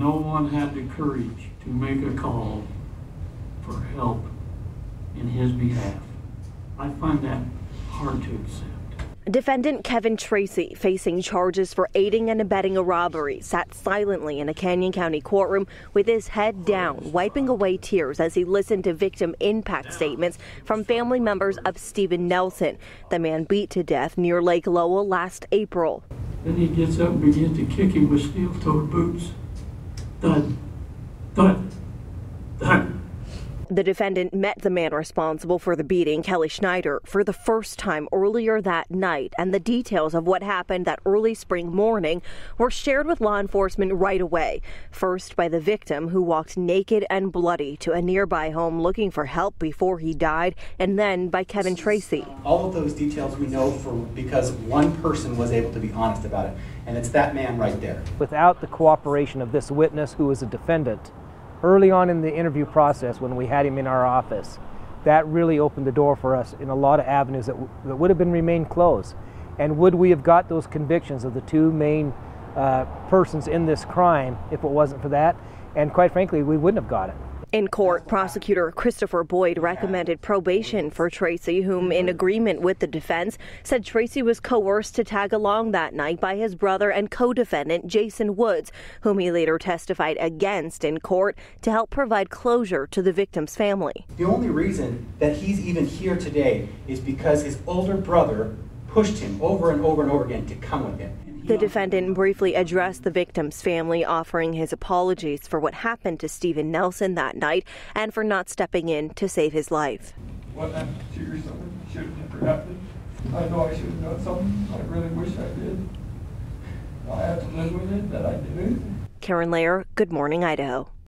No one had the courage to make a call for help in his behalf. I find that hard to accept. Defendant Kevin Tracy, facing charges for aiding and abetting a robbery, sat silently in a Canyon County courtroom with his head down, wiping away tears as he listened to victim impact statements from family members of Steven Nelson, the man beat to death near Lake Lowell last April. Then he gets up and begins to kick him with steel-toed boots. Thud, thud, thud. The defendant met the man responsible for the beating, Kelly Schneider, for the first time earlier that night, and the details of what happened that early spring morning were shared with law enforcement right away. First by the victim, who walked naked and bloody to a nearby home looking for help before he died, and then by Kevin Tracy. All of those details we know because one person was able to be honest about it, and it's that man right there. Without the cooperation of this witness, who is a defendant, early on in the interview process when we had him in our office, that really opened the door for us in a lot of avenues that would have remained closed. And would we have got those convictions of the two main persons in this crime if it wasn't for that? And quite frankly, we wouldn't have got it. In court, prosecutor Christopher Boyd recommended probation for Tracy, whom, in agreement with the defense, said Tracy was coerced to tag along that night by his brother and co-defendant Jason Woods, whom he later testified against in court to help provide closure to the victim's family. The only reason that he's even here today is because his older brother pushed him over and over and over again to come with him. The defendant briefly addressed the victim's family, offering his apologies for what happened to Steven Nelson that night and for not stepping in to save his life. What happened to your son should have never happened. I know I should have done something. I really wish I did. I have to live with it, that I did it. Karen Lair, Good Morning, Idaho.